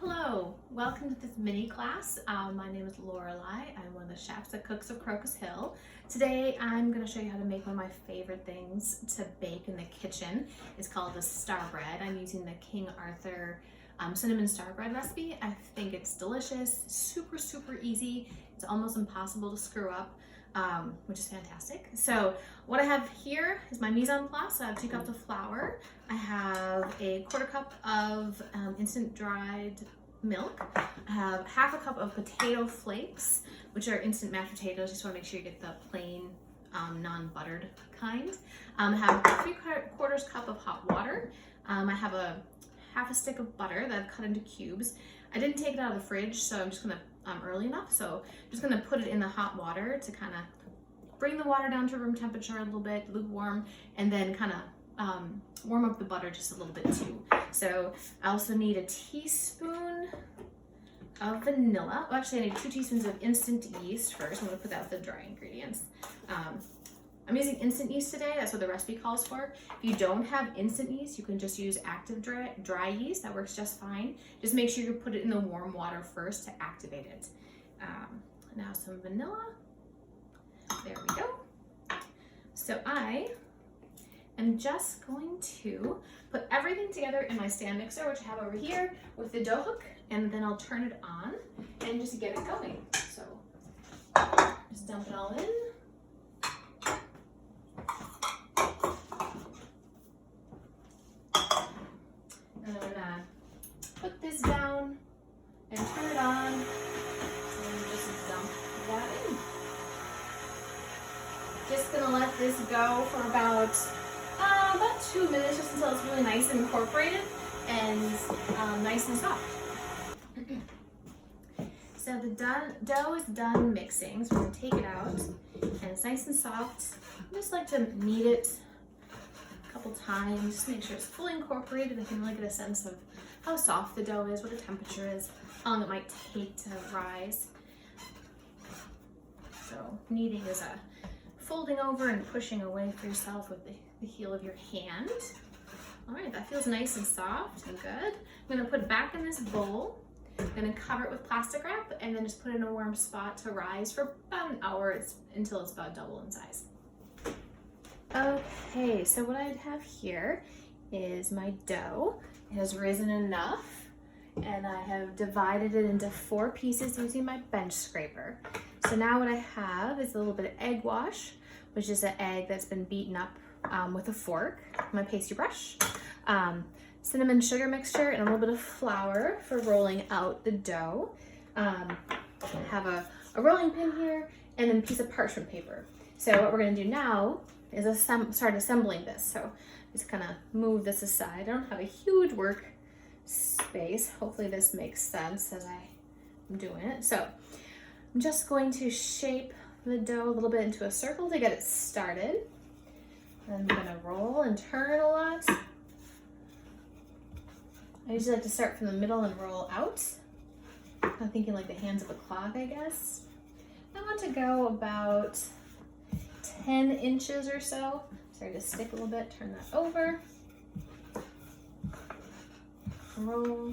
Hello, welcome to this mini class. My name is Lorelei. I'm one of the chefs at Cooks of Crocus Hill. Today I'm going to show you how to make one of my favorite things to bake in the kitchen. It's called the Starbread. I'm using the King Arthur cinnamon Starbread recipe. I think it's delicious, super easy. It's almost impossible to screw up, which is fantastic. So what I have here is my mise en place. I have 2 cups of flour. I have a 1/4 cup of instant dried milk. I have 1/2 cup of potato flakes, which are instant mashed potatoes. Just want to make sure you get the plain non-buttered kind. I have a 3/4 cup of hot water. I have a 1/2 stick of butter that I've cut into cubes. I didn't take it out of the fridge, so I'm just gonna early enough, so I'm just gonna put it in the hot water to kind of bring the water down to room temperature a little bit, lukewarm, and then kind of warm up the butter just a little bit too. So I also need a teaspoon of vanilla. Oh, actually, I need 2 teaspoons of instant yeast first. I'm gonna put that with the dry ingredients. I'm using instant yeast today. That's what the recipe calls for. If you don't have instant yeast, you can just use active dry yeast. That works just fine. Just make sure you put it in the warm water first to activate it. Now some vanilla. There we go. So I am just going to put everything together in my stand mixer, which I have over here with the dough hook, and then I'll turn it on and just get it going. So just dump it all in. And I'm gonna put this down and turn it on, and just dump that in. Just gonna let this go for about 2 minutes, just until it's really nice and incorporated and nice and soft. So the dough is done mixing, so we're gonna take it out, and it's nice and soft. I just like to knead it a couple times, just make sure it's fully incorporated. I can really get a sense of how soft the dough is, what the temperature is, how long it might take to rise. So kneading is a folding over and pushing away for yourself with the heel of your hand. All right, that feels nice and soft and good. I'm gonna put it back in this bowl. I'm gonna cover it with plastic wrap and then just put it in a warm spot to rise for about an hour until it's about double in size. Okay, so what I have here is my dough. It has risen enough, and I have divided it into 4 pieces using my bench scraper. So now what I have is a little bit of egg wash, which is an egg that's been beaten up with a fork, my pastry brush, cinnamon sugar mixture, and a little bit of flour for rolling out the dough. I have a rolling pin here and then a piece of parchment paper. So what we're gonna do now is start assembling this. So just kind of move this aside. I don't have a huge work space. Hopefully this makes sense as I'm doing it. So I'm just going to shape the dough a little bit into a circle to get it started. And I'm gonna roll and turn a lot. I usually like to start from the middle and roll out. I'm thinking like the hands of a clock, I guess. I want to go about 10 inches or so. Sorry to stick a little bit, turn that over. Roll,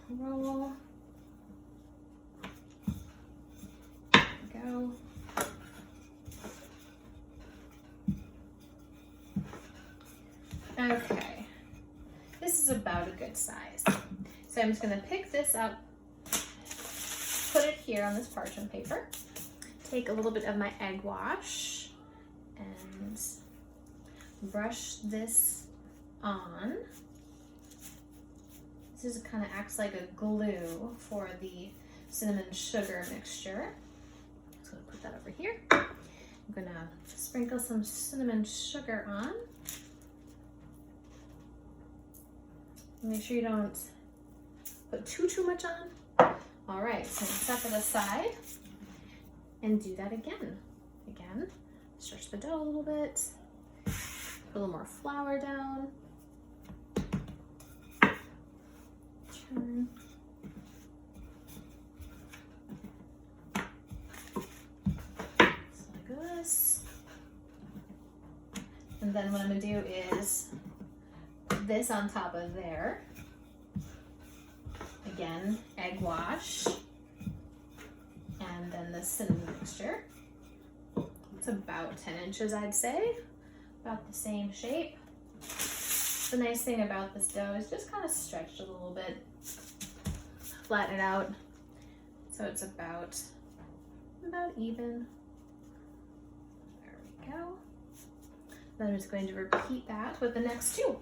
roll. There we go. Okay, this is about a good size. So I'm just gonna pick this up, put it here on this parchment paper, take a little bit of my egg wash and brush this on. This kind of acts like a glue for the cinnamon sugar mixture. So I'm gonna put that over here. I'm gonna sprinkle some cinnamon sugar on. Make sure you don't put too much on. All right, so set it aside and do that again. Again, stretch the dough a little bit, put a little more flour down, turn. Just like this. And then what I'm gonna do is put this on top of there. again, egg wash, and then the cinnamon mixture. It's about 10 inches, I'd say, about the same shape. The nice thing about this dough is just kind of stretched a little bit, flatten it out, so it's about even. There we go. Then I'm just going to repeat that with the next two.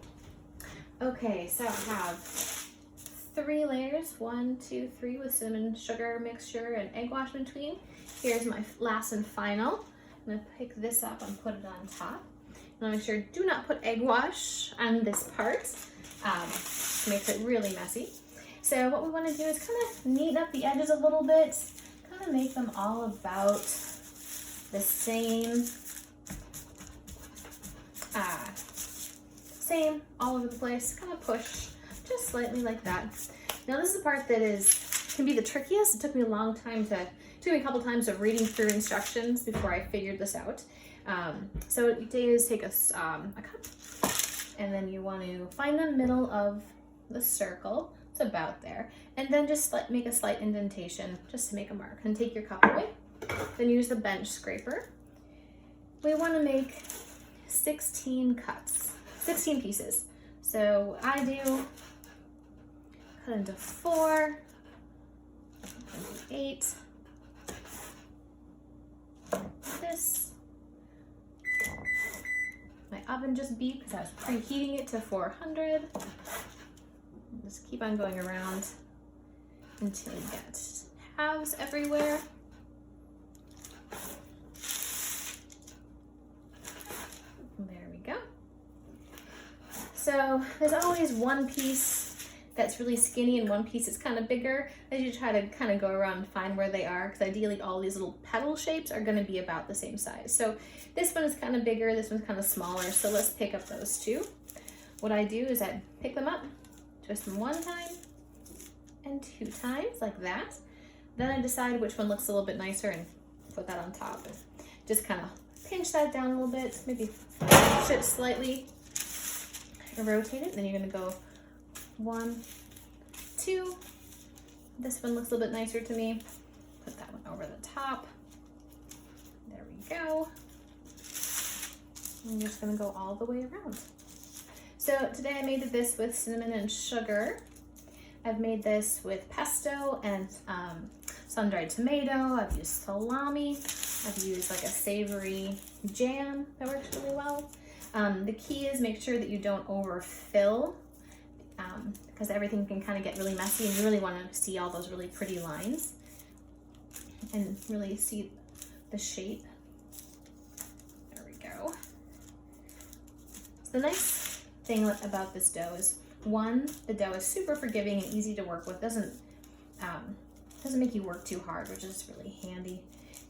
Okay, so I have 3 layers, 1, 2, 3, with cinnamon sugar mixture and egg wash in between. Here's my last and final. I'm gonna pick this up and put it on top. Now make sure do not put egg wash on this part. Makes it really messy. So what we want to do is kind of neaten up the edges a little bit, kind of make them all about the same all over the place, kind of push just slightly like that. Now this is the part that can be the trickiest. It took me a long time took me a couple times of reading through instructions before I figured this out. So what you do is take a cup, and then you want to find the middle of the circle. It's about there, and then just make a slight indentation just to make a mark, and take your cup away. Then use the bench scraper. We want to make 16 cuts, 16 pieces. So I do cut into 4, into 8, this. My oven just beeped because I was preheating it to 400. Just keep on going around until you get halves everywhere. There we go. So there's always one piece that's really skinny and one piece that's kind of bigger. I usually try to kind of go around and find where they are, because ideally all these little petal shapes are going to be about the same size. So this one is kind of bigger, this one's kind of smaller, so let's pick up those two. What I do is I pick them up, twist them 1 time and 2 times like that. Then I decide which one looks a little bit nicer and put that on top, and just kind of pinch that down a little bit, maybe push it slightly and rotate it. Then you're going to go 1, 2. This one looks a little bit nicer to me. Put that one over the top. There we go. I'm just going to go all the way around. So today I made this with cinnamon and sugar. I've made this with pesto and sun-dried tomato. I've used salami. I've used like a savory jam that works really well. The key is make sure that you don't overfill, because everything can kind of get really messy, and you really want to see all those really pretty lines and really see the shape. There we go. So the nice thing about this dough is, one, the dough is super forgiving and easy to work with. Doesn't make you work too hard, which is really handy,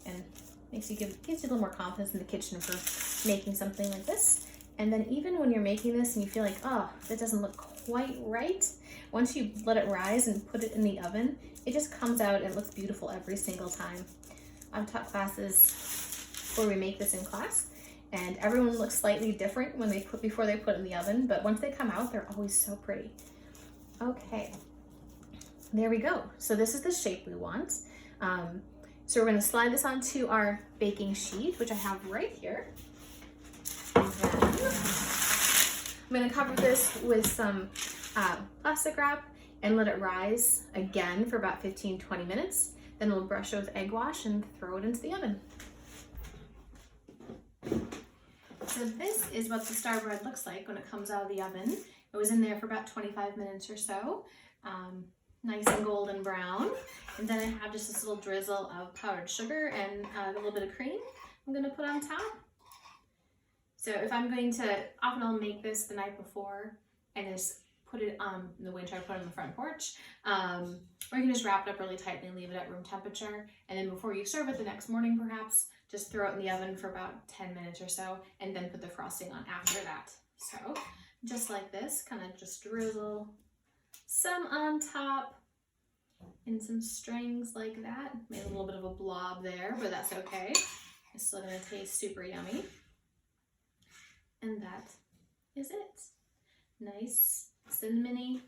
and gives you a little more confidence in the kitchen for making something like this. And then even when you're making this and you feel like, oh, that doesn't look quite right, once you let it rise and put it in the oven, it just comes out and it looks beautiful every single time. I've taught classes where we make this in class, and everyone looks slightly different before they put it in the oven, but once they come out, they're always so pretty. Okay, there we go. So this is the shape we want. So we're going to slide this onto our baking sheet, which I have right here. And then I'm going to cover this with some plastic wrap and let it rise again for about 15-20 minutes. Then we'll brush it with egg wash and throw it into the oven. So this is what the Starbread looks like when it comes out of the oven. It was in there for about 25 minutes or so. Nice and golden brown. And then I have just this little drizzle of powdered sugar and a little bit of cream I'm going to put on top. So if I'm going to, often I'll make this the night before and just put it in the winter, I put it on the front porch. Or you can just wrap it up really tightly and leave it at room temperature. And then before you serve it the next morning, perhaps, just throw it in the oven for about 10 minutes or so, and then put the frosting on after that. So just like this, kind of just drizzle some on top and some strings like that. Made a little bit of a blob there, but that's okay. It's still gonna taste super yummy. And that is it. Nice, cinnamony,